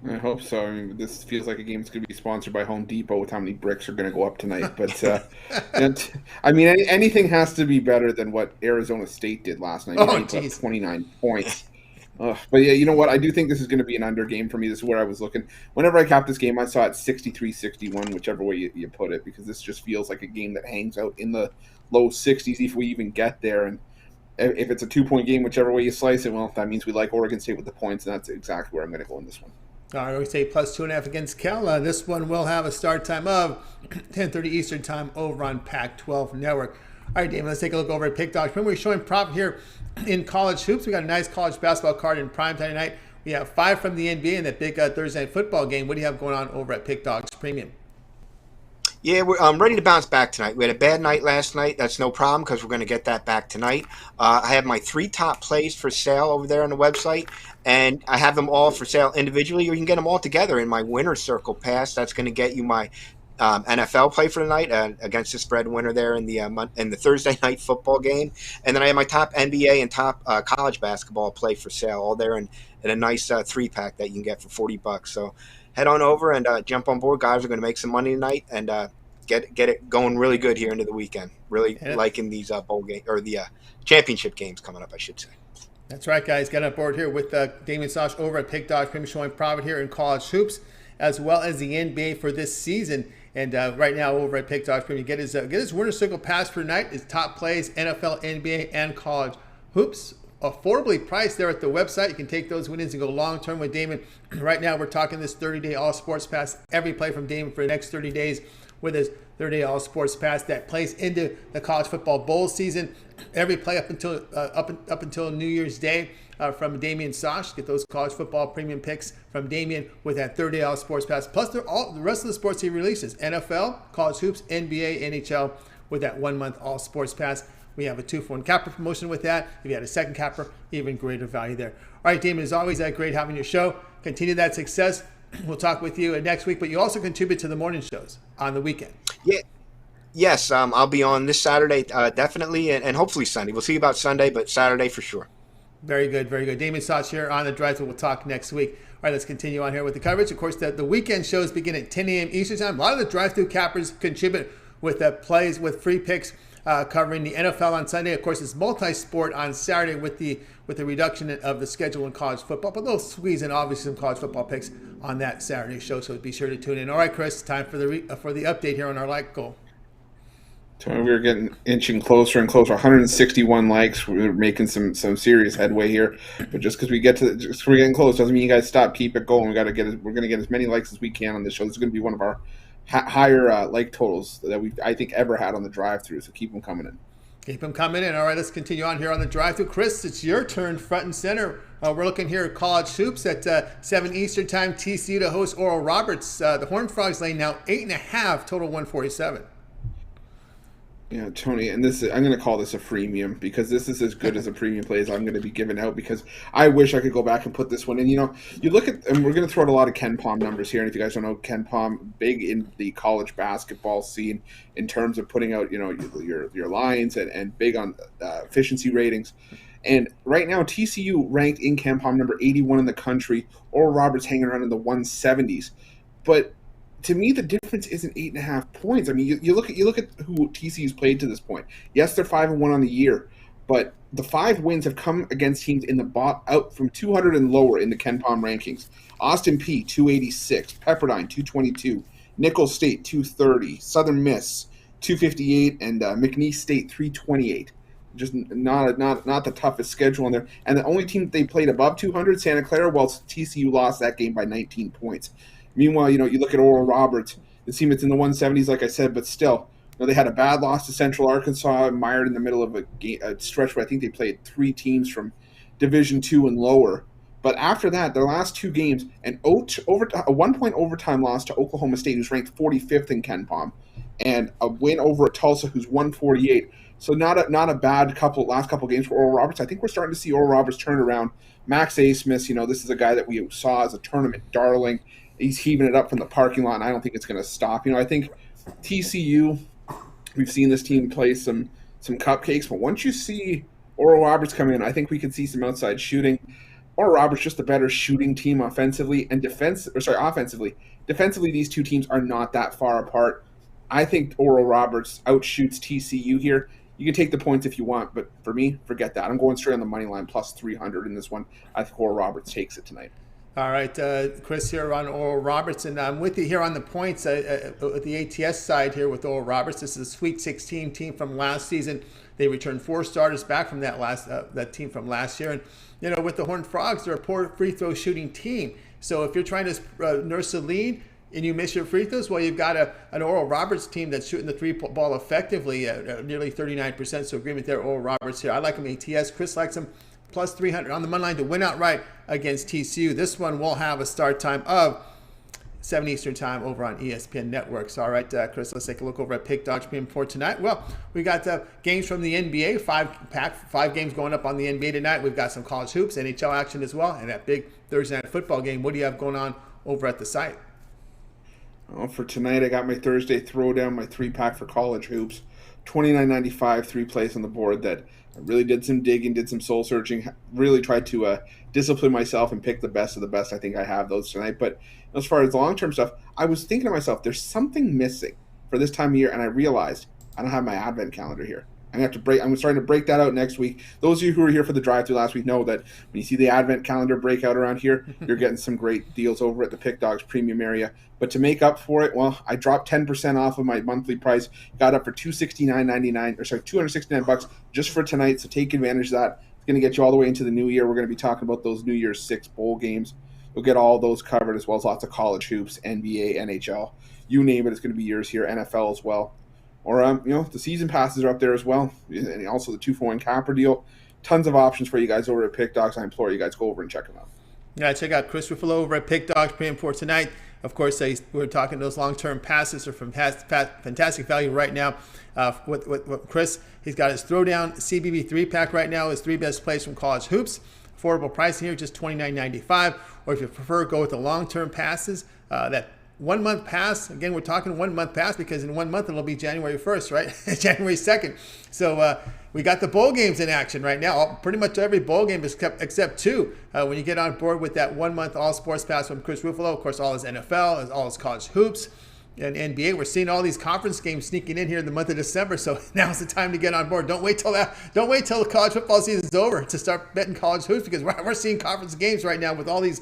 I hope so. I mean, this feels like a game that's going to be sponsored by Home Depot with how many bricks are going to go up tonight. But, I mean, anything has to be better than what Arizona State did last night. Oh, geez. 29 points. But yeah, you know what? I do think this is going to be an under game for me. This is where I was looking. Whenever I capped this game, I saw it 63-61, whichever way you put it, because this just feels like a game that hangs out in the low 60s if we even get there. And if it's a 2-point game, whichever way you slice it, well, that means we like Oregon State with the points, and that's exactly where I'm going to go in this one. All right, we say plus 2.5 against Cal. This one will have a start time of 10:30 Eastern time over on Pac-12 Network. All right, David, let's take a look over at Pick Dogs. Remember, we're showing prop here in college hoops. We got a nice college basketball card in primetime tonight. We have 5 from the NBA and that big Thursday night football game. What do you have going on over at Pick Dogs Premium? Yeah, we're ready to bounce back tonight. We had a bad night last night. That's no problem because we're going to get that back tonight. I have my 3 top plays for sale over there on the website, and I have them all for sale individually, or you can get them all together in my winner's circle pass. That's going to get you my NFL play for the night against the spread winner there in the Thursday night football game, and then I have my top NBA and top college basketball play for sale all there in a nice 3-pack that you can get for $40. So head on over and jump on board. Guys are going to make some money tonight and get it going really good here into the weekend. Really liking these bowl game or the championship games coming up, I should say. That's right, guys. Get on board here with Damian Sosh over at Pick Dogs Premium, showing profit here in college hoops as well as the NBA for this season. And right now over at Pick Dogs Premium, get his winner circle pass for tonight. His top plays, NFL, NBA, and college hoops. Affordably priced there at the website. You can take those winnings and go long-term with Damon. Right now, we're talking this 30-day all-sports pass. Every play from Damon for the next 30 days with his 30-day all-sports pass that plays into the college football bowl season. Every play up until New Year's Day from Damian Sosh. Get those college football premium picks from Damian with that 30-day all-sports pass. Plus, the rest of the sports he releases. NFL, college hoops, NBA, NHL with that 1-month all-sports pass. We have a 2-for-1 capper promotion with that. If you had a second capper, even greater value there. All right, Damon, as always, great having your show. Continue that success. We'll talk with you next week, but you also contribute to the morning shows on the weekend. Yeah. Yes, I'll be on this Saturday, definitely, and hopefully Sunday. We'll see about Sunday, but Saturday for sure. Very good, very good. Damian Sosh here on the drive. We'll talk next week. All right, let's continue on here with the coverage. Of course, the weekend shows begin at 10 a.m. Eastern time. A lot of the drive-through cappers contribute with plays, with free picks. Covering the NFL on Sunday. Of course, it's multi-sport on Saturday with the reduction of the schedule in college football. But they'll squeeze in obviously some college football picks on that Saturday show. So be sure to tune in. All right, Chris, time for the update here on our like goal. Tony, we were getting inching closer and closer. 161 likes. We're making some serious headway here. But just because we're getting close doesn't mean you guys stop. Keep it going. We're going to get as many likes as we can on this show. This is going to be one of our higher like totals that we've, I think, ever had on the drive-through. So keep them coming in. Keep them coming in. All right, let's continue on here on the drive-through. Chris, it's your turn, front and center. We're looking here at college hoops at 7 Eastern time. TCU to host Oral Roberts. The Horned Frogs laying now 8.5, total 147. Yeah, Tony, and I'm going to call this a freemium because this is as good as a premium play as I'm going to be giving out because I wish I could go back and put this one in. You know, you look at, and we're going to throw out a lot of Ken Pom numbers here, and if you guys don't know, Ken Pom, big in the college basketball scene in terms of putting out, you know, your lines and big on efficiency ratings. And right now, TCU ranked in Ken Pom number 81 in the country. Oral Roberts hanging around in the 170s. But to me, the difference isn't 8.5 points. I mean, you look at who TCU's played to this point. Yes, they're 5-1 on the year, but the 5 wins have come against teams in the out from 200 and lower in the Ken Pom rankings. Austin Peay 286, Pepperdine 222, Nicholls State 230, Southern Miss 258, and McNeese State 328. Just not the toughest schedule in there. And the only team that they played above 200, Santa Clara, well, TCU lost that game by 19 points. Meanwhile, you know, you look at Oral Roberts, the team that's in the 170s, like I said, but still, you know, they had a bad loss to Central Arkansas, mired in the middle of a stretch where I think they played 3 teams from Division II and lower. But after that, their last 2 games, a 1-point overtime loss to Oklahoma State, who's ranked 45th in Ken Pom, and a win over at Tulsa, who's 148. So not a bad last couple games for Oral Roberts. I think we're starting to see Oral Roberts turn around. Max Asmus, you know, this is a guy that we saw as a tournament darling. He's heaving it up from the parking lot, and I don't think it's going to stop. You know, I think TCU, we've seen this team play some cupcakes, but once you see Oral Roberts come in, I think we could see some outside shooting. Oral Roberts just a better shooting team offensively and offensively. Defensively, these two teams are not that far apart. I think Oral Roberts outshoots TCU here. You can take the points if you want, but for me, forget that. I'm going straight on the money line plus 300 in this one. I think Oral Roberts takes it tonight. All right, Chris here on Oral Roberts, and I'm with you here on the points at the ATS side here with Oral Roberts. This is a Sweet 16 team from last season. They returned 4 starters back from that team from last year, and with the Horned Frogs, they're a poor free throw shooting team. So if you're trying to nurse a lead and you miss your free throws, well, you've got an Oral Roberts team that's shooting the 3 ball effectively, nearly 39%. So agreement there, Oral Roberts here. I like him ATS. Chris likes him plus 300 on the money line to win outright against TCU. This one will have a start time of 7 Eastern time over on ESPN Networks. All right, Chris, let's take a look over at Pick Dogs Premium for tonight. Well, we got games from the NBA, 5 games going up on the NBA tonight. We've got some college hoops, NHL action as well, and that big Thursday night football game. What do you have going on over at the site? Well, for tonight, I got my Thursday throwdown, my 3-pack for college hoops. $29.95, 3 plays on the board that I really did some digging, did some soul searching, really tried to discipline myself and pick the best of the best. I think I have those tonight. But as far as the long-term stuff, I was thinking to myself, there's something missing for this time of year, and I realized I don't have my advent calendar here. I'm starting to break that out next week. Those of you who were here for the drive-thru last week know that when you see the advent calendar breakout around here, you're getting some great deals over at the Pick Dogs premium area. But to make up for it, well, I dropped 10% off of my monthly price, got up for $269 just for tonight. So take advantage of that. It's going to get you all the way into the new year. We're going to be talking about those New Year's 6 bowl games. You'll get all those covered, as well as lots of college hoops, NBA, NHL, you name it. It's going to be yours here, NFL as well. Or, the season passes are up there as well. And also the 2-for-1 capper deal. Tons of options for you guys over at Pick Dogs. I implore you guys, go over and check them out. Yeah, check out Chris Ruffolo over at Pick Dogs Premium for tonight. Of course, we're talking those long-term passes are from fantastic value right now. With Chris, he's got his throwdown CBB 3-pack right now. His 3 best plays from college hoops. Affordable pricing here, just $29.95. Or if you prefer, go with the long-term passes. That 1 month pass, again, we're talking 1 month pass because in 1 month it'll be January 1st, right? January 2nd. So we got the bowl games in action right now. Pretty much every bowl game is except 2. When you get on board with that 1 month all sports pass from Chris Ruffolo, of course, all his NFL, all his college hoops, and NBA. We're seeing all these conference games sneaking in here in the month of December, so now's the time to get on board. Don't wait till the college football season's over to start betting college hoops, because we're seeing conference games right now with all these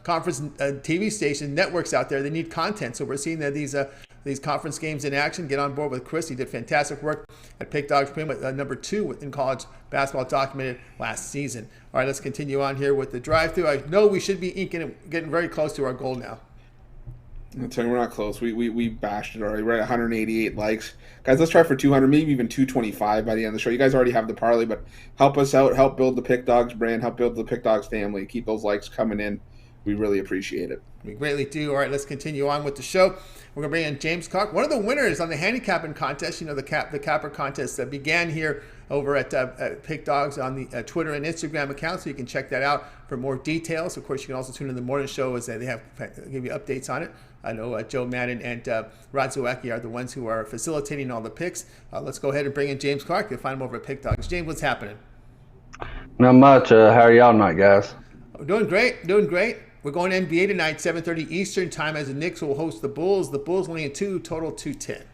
conference TV station networks out there. They need content, so we're seeing that these conference games in action. Get on board with Chris. He did fantastic work at Pick Dogs Premium, number 2 in college basketball, documented last season. All right, let's continue on here with the drive-through. I know we should be getting very close to our goal now. I'll tell you, we're not close. We bashed it already. We're at 188 likes. Guys, let's try for 200, maybe even 225 by the end of the show. You guys already have the parlay, but help us out. Help build the Pick Dogs brand. Help build the Pick Dogs family. Keep those likes coming in. We really appreciate it. We greatly do. All right, let's continue on with the show. We're going to bring in James Clark, one of the winners on the handicapping contest. The capper contest that began here over at Pick Dogs on the Twitter and Instagram account, so you can check that out for more details. Of course, you can also tune in the morning show as they give you updates on it. I know Joe Madden and Rod Zawacki are the ones who are facilitating all the picks. Let's go ahead and bring in James Clark. You'll find him over at Pick Dogs. James, what's happening? Not much. How are y'all tonight, guys? Doing great. We're going NBA tonight, 7:30 Eastern time, as the Knicks will host the Bulls. The Bulls only a 2, total 210.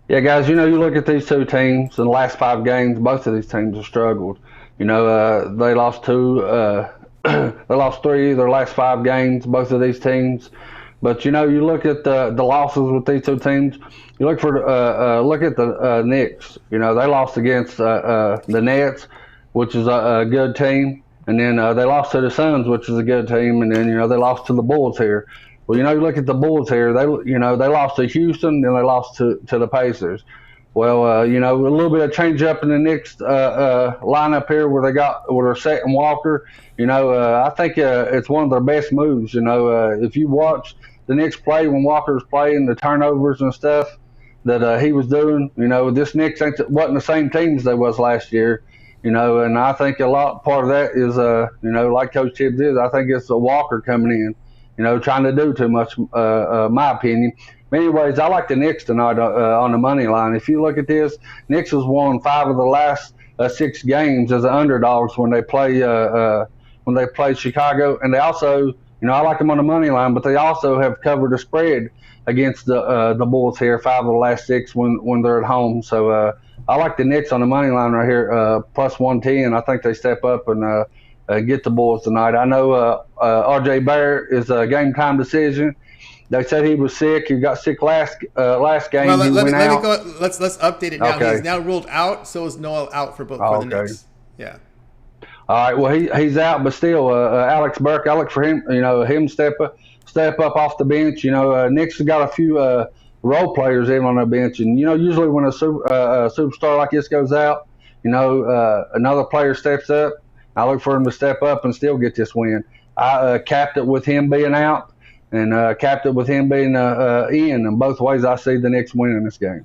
Yeah, guys, you look at these 2 teams in the last 5 games, both of these teams have struggled. They lost 2, they lost 3 of their last 5 games, both of these teams. But, you look at the losses with these 2 teams, you look at the Knicks. They lost against the Nets, which is a good team. And then they lost to the Suns, which is a good team. And then, they lost to the Bulls here. Well, you look at the Bulls here. They lost to Houston, then they lost to the Pacers. Well, a little bit of change up in the Knicks lineup here where they're setting Walker. I think it's one of their best moves. If you watch the Knicks play when Walker's playing, the turnovers and stuff that he was doing, this Knicks wasn't the same team as they was last year. And I think part of that is, like Coach Tibbs is, I think it's a Walker coming in, trying to do too much, my opinion. But anyways, I like the Knicks tonight on the money line. If you look at this, Knicks has won 5 of the last 6 games as underdogs when they play Chicago, and they also I like them on the money line, but they also have covered the spread against the Bulls here 5 of the last 6 when they're at home. So I like the Knicks on the money line right here, plus 110. I think they step up and get the Bulls tonight. I know R.J. Barrett is a game time decision. They said he was sick. He got sick last game. Well, let me go. Let's update it now. Okay. He's now ruled out. So is Noel out for the Knicks. Yeah. All right. Well, he's out, but still, Alex Burke. I look for him. Him step up off the bench. Knicks have got a few role players in on the bench, and usually when a superstar like this goes out, another player steps up. I look for him to step up and still get this win. I capped it with him being out, and capped it with him being in. And both ways, I see the Knicks winning this game.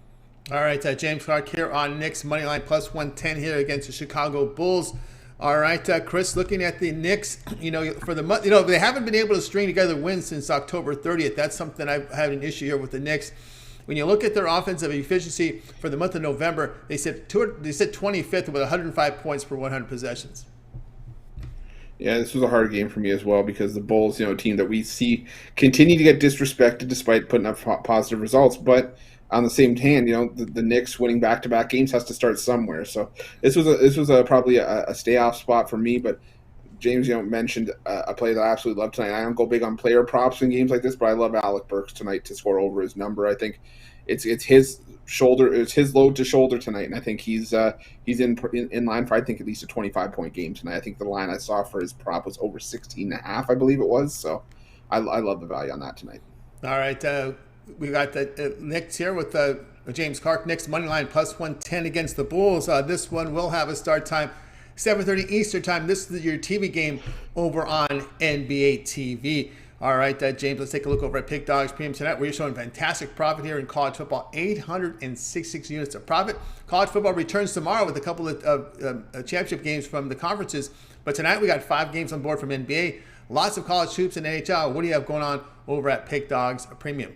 All right, James Clark here on Knicks money line plus 110 here against the Chicago Bulls. All right, Chris, looking at the Knicks, for the month, they haven't been able to string together wins since October 30th. That's something I've had an issue here with the Knicks. When you look at their offensive efficiency for the month of November, they sit 25th with 105 points per 100 possessions. Yeah, this was a hard game for me as well because the Bulls, a team that we see continue to get disrespected despite putting up positive results. But on the same hand, the Knicks winning back-to-back games has to start somewhere. So this was probably a stay-off spot for me. But James, mentioned a play that I absolutely love tonight. I don't go big on player props in games like this, but I love Alec Burks tonight to score over his number. I think it's his shoulder, it's his load to shoulder tonight, and I think he's in line for, I think, at least a 25-point game tonight. I think the line I saw for his prop was over 16.5, I believe it was. So I love the value on that tonight. All right, we got the Knicks here with James Clark. Knicks money line plus 110 against the Bulls. This one will have a start time 7:30 Eastern time. This is your TV game over on NBA TV. All right, James, let's take a look over at Pick Dogs Premium tonight. We're showing fantastic profit here in college football, 866 units of profit. College football returns tomorrow with a couple of championship games from the conferences. But tonight we got 5 games on board from NBA. Lots of college hoops and NHL. What do you have going on over at Pick Dogs Premium?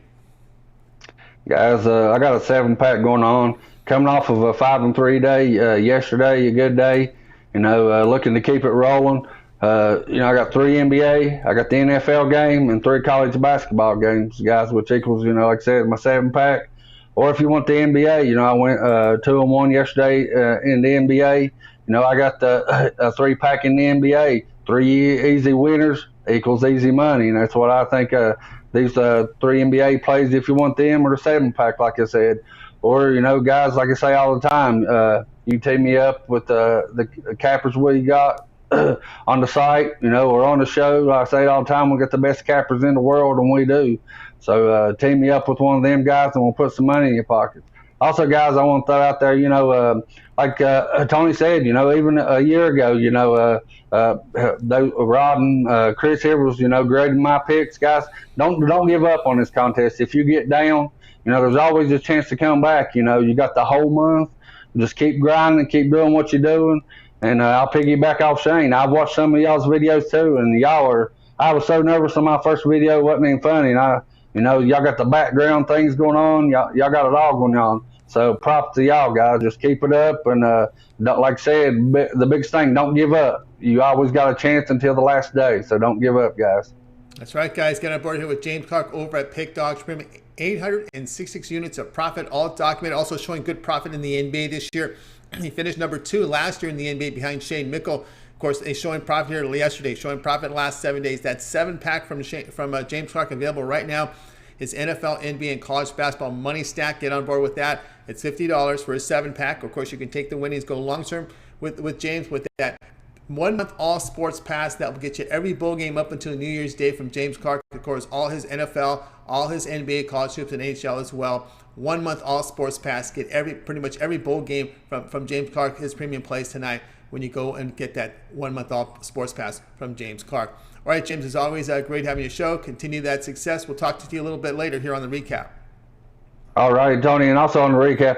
Guys, I got a 7-pack going on. Coming off of a 5-3 day yesterday, a good day. Looking to keep it rolling. I got 3 NBA, I got the NFL game, and 3 college basketball games, guys, which equals, like I said, my 7-pack. Or if you want the NBA, I went 2-1 yesterday in the NBA. I got the 3-pack in the NBA. 3 easy winners equals easy money, and that's what I think these 3 NBA plays, if you want them, or the 7-pack, like I said. Or, guys, like I say all the time, you team me up with the cappers we got on the site, or on the show. Like I say it all the time, we got the best cappers in the world, and we do. So team me up with one of them guys, and we'll put some money in your pocket. Also, guys, I want to throw out there, like Tony said, even a year ago, Rod and Chris here was, grading my picks. Guys, don't give up on this contest. If you get down, there's always a chance to come back. You got the whole month. Just keep grinding, keep doing what you're doing. And I'll piggyback off Shane. I've watched some of y'all's videos too, and I was so nervous on my first video, it wasn't even funny. And y'all got the background things going on. Y'all got it all going on. So props to y'all, guys. Just keep it up. And like I said, the biggest thing, don't give up. You always got a chance until the last day. So don't give up, guys. That's right, guys. Get on board here with James Clark over at Pick Dogs Premium. 866 units of profit, all documented. Also showing good profit in the NBA this year. He finished number 2 last year in the NBA behind Shane Mickle. Of course, he's showing profit here yesterday, showing profit in the last 7 days. That 7-pack from James Clark available right now. His NFL, NBA, and college basketball money stack. Get on board with that. It's $50 for a 7-pack. Of course, you can take the winnings, go long-term with James with that 1-month all sports pass that will get you every bowl game up until New Year's Day from James Clark. Of course, all his NFL, all his NBA, college hoops, and NHL as well. 1-month all sports pass. Get pretty much every bowl game from James Clark, his premium plays tonight when you go and get that 1-month all sports pass from James Clark. All right, James, as always, great having your show. Continue that success. We'll talk to you a little bit later here on the recap. All right, Tony, and also on the recap,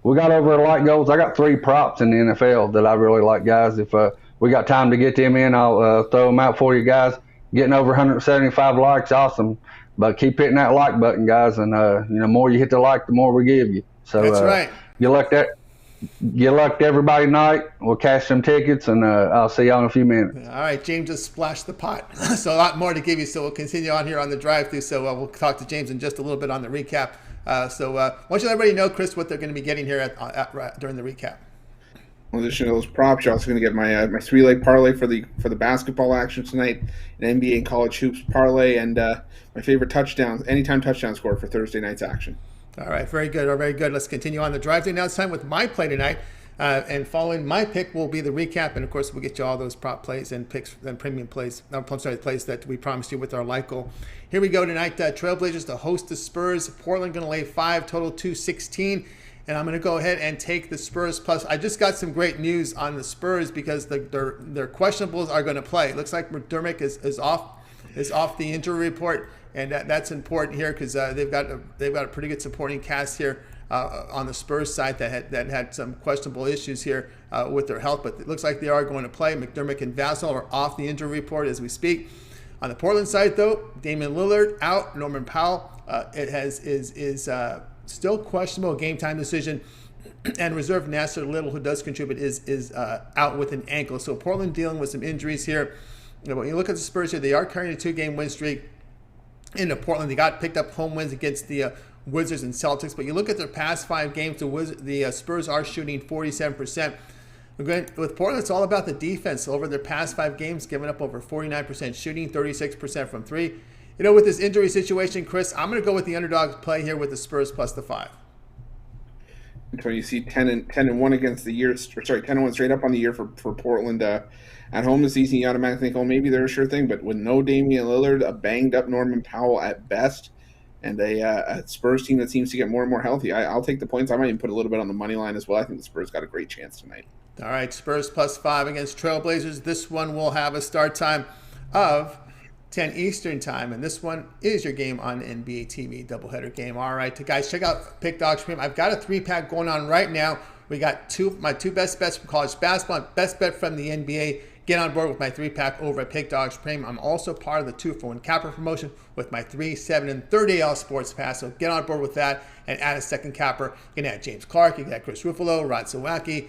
we got over a lot goals. I got 3 props in the NFL that I really like, guys. If we got time to get them in, I'll throw them out for you guys. Getting over 175 likes, awesome. But keep hitting that like button, guys, and the more you hit the like, the more we give you. So that's right. Good luck there. Good luck to everybody tonight. We'll cash some tickets, and I'll see y'all in a few minutes. All right, James just splashed the pot. So a lot more to give you. So we'll continue on here on the drive-through. So we'll talk to James in just a little bit on the recap. Why don't you let everybody know, Chris, what they're going to be getting here during the recap? In addition to those props, you're also going to get my my 3-leg parlay for the basketball action tonight, an NBA and college hoops parlay, and my favorite anytime touchdown score for Thursday night's action. All right, very good. Very good. Let's continue on the drive-through. Now it's time with my play tonight. And following my pick will be the recap, and of course we'll get you all those prop plays and picks and premium plays. Plays that we promised you with our like goal. Here we go tonight. Trailblazers to host the Spurs. Portland going to lay 5, total 216. And I'm going to go ahead and take the Spurs plus. I just got some great news on the Spurs because their questionables are going to play. It looks like McDermott is off the injury report, and that's important here because they've got a pretty good supporting cast here on the Spurs side that had some questionable issues here with their health, but it looks like they are going to play. McDermott and Vassell are off the injury report as we speak. On the Portland side, though, Damian Lillard out. Norman Powell is still questionable, game time decision, and reserve Nasser Little, who does contribute, is out with an ankle. So Portland dealing with some injuries here. When you look at the Spurs here, they are carrying a 2-game win streak into Portland. They got picked up home wins against the Wizards and Celtics, but you look at their past 5 games, the Spurs are shooting 47%. With Portland, it's all about the defense. Over their past 5 games, giving up over 49% shooting, 36% from 3. With this injury situation, Chris, I'm going to go with the underdog play here with the Spurs plus the 5. So you see 10-1 against the year, 10-1 straight up on the year for Portland at home this season. You automatically think, oh, maybe they're a sure thing, but with no Damian Lillard, a banged up Norman Powell at best, and a Spurs team that seems to get more and more healthy, I'll take the points. I might even put a little bit on the money line as well. I think the Spurs got a great chance tonight. All right, Spurs plus 5 against Trailblazers. This one will have a start time of 10 Eastern time, and this one is your game on NBA TV, doubleheader game. All right, guys, check out Pick Dogs Premium. I've got a 3-pack going on right now. We got my two best bets from college basketball, best bet from the NBA. Get on board with my 3-pack over at Pick Dogs Premium. I'm also part of the 2-for-1 capper promotion with my 3, 7, and 30 sports pass. So get on board with that and add a second capper. You can add James Clark, you can add Chris Ruffolo, Rod Sawacki,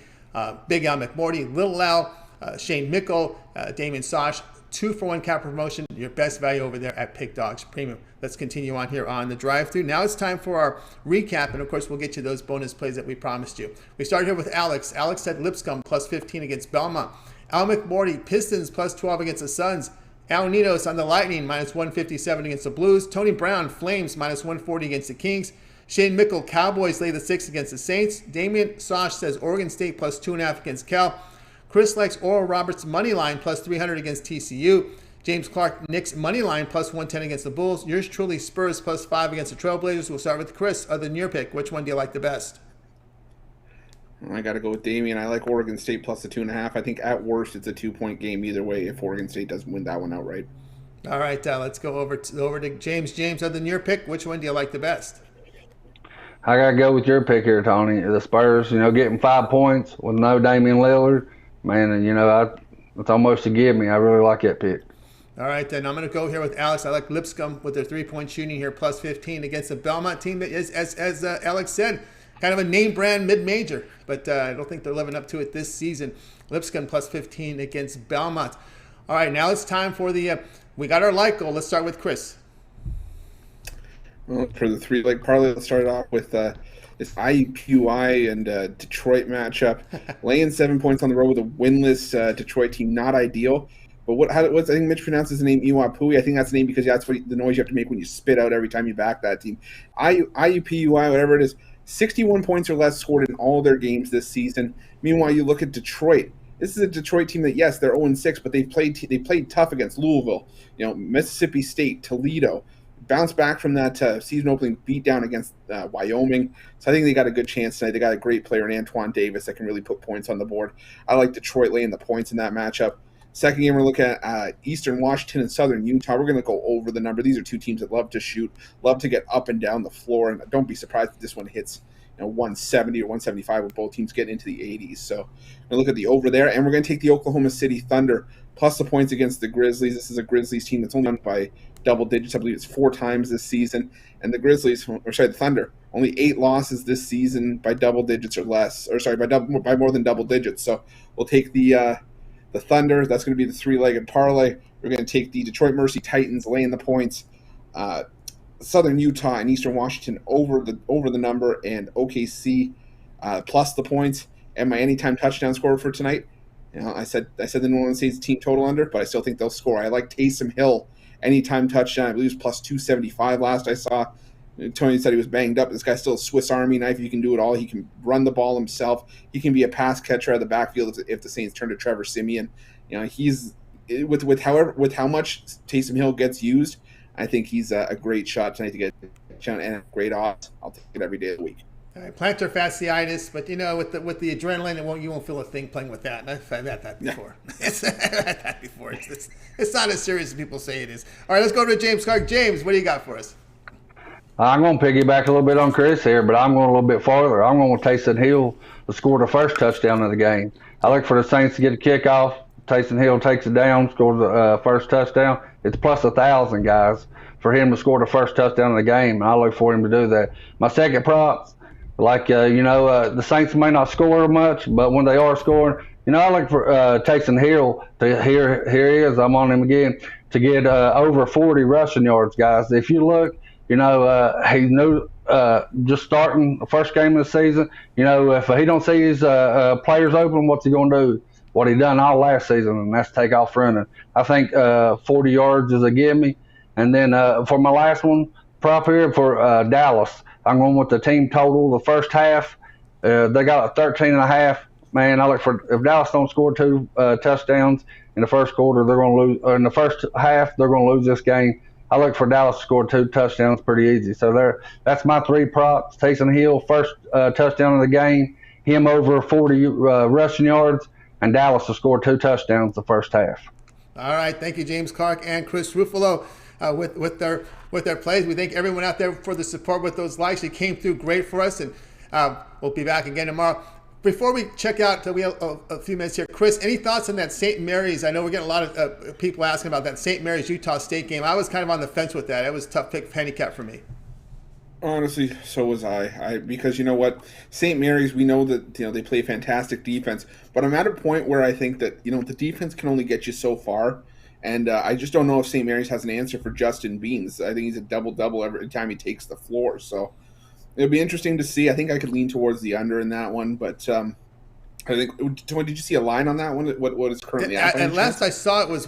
Big Al McMordie, Little Al, Shane Mickle, Damian Sosh. 2-for-1 capper promotion, your best value over there at Pick Dogs Premium. Let's continue on here on the drive-thru. Now it's time for our recap, and of course we'll get you those bonus plays that we promised you. We start here with Alex. Alex said Lipscomb plus 15 against Belmont. Al McMordie, Pistons plus 12 against the Suns. Al Ninos on the Lightning, minus 157 against the Blues. Tony Brown, Flames, minus 140 against the Kings. Shane Mickle, Cowboys lay the 6 against the Saints. Damian Sosh says Oregon State plus 2.5 against Cal. Chris likes Oral Roberts money line plus 300 against TCU. James Clark, Knicks money line plus 110 against the Bulls. Yours truly, Spurs plus 5 against the Trailblazers. We'll start with Chris. Other than your pick, which one do you like the best? I got to go with Damian. I like Oregon State plus the 2.5. I think at worst it's a 2-point game either way if Oregon State doesn't win that one outright. All right, let's go over to James. James, other than your pick, which one do you like the best? I got to go with your pick here, Tony. The Spurs, getting 5 points with no Damian Lillard. Man, and it's almost a give me. I really like that pick. All right, then I'm going to go here with Alex. I like Lipscomb with their 3-point shooting here, plus 15 against the Belmont team that is, as Alex said, kind of a name brand mid-major, but I don't think they're living up to it this season. Lipscomb plus 15 against Belmont. All right, now it's time for we got our like goal. Let's start with Chris. Well, for the 3-leg parlay, let's start it off with this IUPUI and Detroit matchup. Laying 7 points on the road with a winless Detroit team, not ideal. But I think Mitch pronounces the name Iwapui. I think that's the name because that's what the noise you have to make when you spit out every time you back that team. IUPUI, whatever it is, 61 points or less scored in all their games this season. Meanwhile, you look at Detroit. This is a Detroit team that, yes, they're 0-6, but they played tough against Louisville, Mississippi State, Toledo. Bounced back from that season opening beatdown against Wyoming. So I think they got a good chance tonight. They got a great player in Antoine Davis that can really put points on the board. I like Detroit laying the points in that matchup. Second game, we're looking at Eastern Washington and Southern Utah. We're going to go over the number. These are two teams that love to shoot, love to get up and down the floor. And don't be surprised if this one hits 170 or 175 with both teams getting into the 80s. So we're going to look at the over there. And we're going to take the Oklahoma City Thunder plus the points against the Grizzlies. This is a Grizzlies team that's only won by double digits. I believe it's 4 times this season. And the Thunder only 8 losses this season by double digits or less, or sorry, by more than double digits. So we'll take the Thunder. That's going to be the 3-legged parlay. We're going to take the Detroit Mercy Titans laying the points. Southern Utah and Eastern Washington over the number, and OKC plus the points. And my anytime touchdown scorer for tonight, I said the New Orleans Saints team total under, but I still think they'll score. I like Taysom Hill anytime touchdown. I believe it was plus 275 last I saw. Tony said he was banged up. This guy's still a Swiss Army knife. He can do it all. He can run the ball himself. He can be a pass catcher out of the backfield if the Saints turn to Trevor Siemian. He's with how much Taysom Hill gets used. I think he's a great shot tonight to get and a great odds. I'll take it every day of the week. All right, plantar fasciitis, but with the adrenaline, you won't feel a thing playing with that. I've had that before. It's not as serious as people say it is. All right, let's go to James Clark. James, what do you got for us? I'm going to piggyback a little bit on Chris here, but I'm going a little bit farther. I'm going to Taysom Hill to score the first touchdown of the game. I look for the Saints to get a kickoff. Taysom Hill takes it down, scores the first touchdown. It's plus 1,000, guys, for him to score the first touchdown of the game, and I look for him to do that. My second prop, the Saints may not score much, but when they are scoring, I look for Taysom Hill to here he is. I'm on him again to get over 40 rushing yards, guys. If you look, he's new, just starting the first game of the season. If he don't see his players open, what's he gonna do? What he done all last season, and that's take off running. I think 40 yards is a gimme. And then for my last one, prop here for Dallas, I'm going with the team total. The first half, they got a 13.5. Man, I look for if Dallas don't score 2 touchdowns in the first quarter, they're going to lose. Or in the first half, they're going to lose this game. I look for Dallas to score 2 touchdowns pretty easy. So that's my 3 props. Taysom Hill, first touchdown of the game, him over 40 rushing yards, and Dallas to score 2 touchdowns the first half. All right, thank you, James Clark and Chris Ruffolo, with their plays. We thank everyone out there for the support with those likes. It came through great for us, and we'll be back again tomorrow. Before we check out, we have a few minutes here. Chris, any thoughts on that St. Mary's? I know we're getting a lot of people asking about that St. Mary's Utah State game. I was kind of on the fence with that. It was a tough pick handicap for me. Honestly, so was I. Because you know what, St. Mary's, we know that they play fantastic defense, but I'm at a point where I think that the defense can only get you so far, and I just don't know if St. Mary's has an answer for Justin Beans. I think he's a double every time he takes the floor, so it'll be interesting to see. I think I could lean towards the under in that one, but I think. Did you see a line on that one? What is currently at? And last I saw it was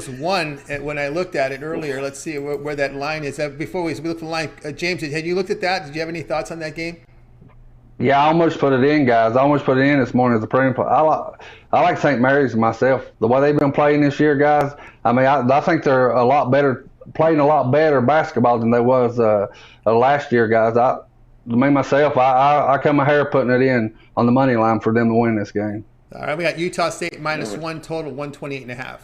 1 when I looked at it earlier. Let's see where that line is. Before we look at the line, James, had you looked at that? Did you have any thoughts on that game? Yeah, I almost put it in, guys. I almost put it in this morning as a premium play. I like St. Mary's myself. The way they've been playing this year, guys. I mean, I think they're a lot better, playing a lot better basketball than they was last year, guys. I cut my hair putting it in on the money line for them to win this game. All right, we got Utah State -1 total, 128.5.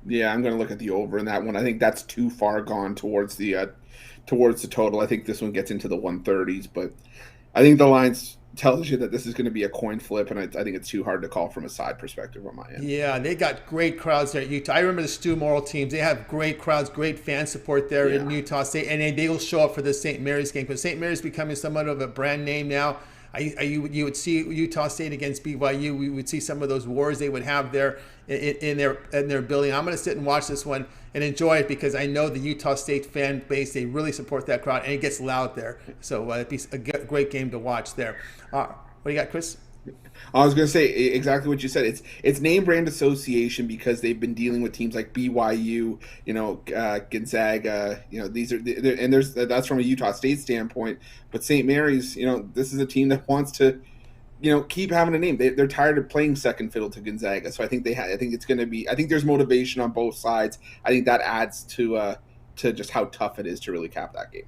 Yeah, I'm going to look at the over in that one. I think that's too far gone towards the total. I think this one gets into the 130s, but I think the lines tells you that this is going to be a coin flip, and I think it's too hard to call from a side perspective on my end. Yeah, they got great crowds there at Utah. I remember the Stu Morrill teams. They have great crowds, great fan support there in Utah State, and they will show up for the St. Mary's game because St. Mary's becoming somewhat of a brand name now. You would see Utah State against BYU. We would see some of those wars they would have there in their building. I'm going to sit and watch this one and enjoy it because I know the Utah State fan base, they really support that crowd, and it gets loud there. So it'd be a great game to watch there. What do you got, Chris? I was going to say exactly what you said. It's name brand association because they've been dealing with teams like BYU, Gonzaga. That's from a Utah State standpoint. But St. Mary's, this is a team that wants to, keep having a name. They're tired of playing second fiddle to Gonzaga. So I think it's going to be. I think there's motivation on both sides. I think that adds to just how tough it is to really cap that game.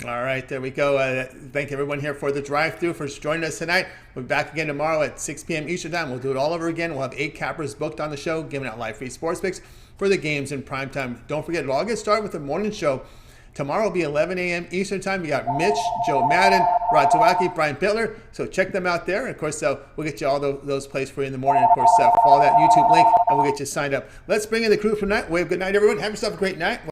All right, there we go. Thank everyone here for the drive-thru for joining us tonight. We'll be back again tomorrow at 6 p.m. Eastern Time. We'll do it all over again. We'll have 8 cappers booked on the show, giving out live free sports picks for the games in prime time. Don't forget, it'll all get started with the morning show. Tomorrow will be 11 a.m. Eastern Time. We got Mitch, Joe Madden, Rod Zawacki, Brian Bittler. So check them out there. And, of course, we'll get you all those plays for you in the morning. Of course, follow that YouTube link, and we'll get you signed up. Let's bring in the crew for tonight. Wave good night, everyone. Have yourself a great night.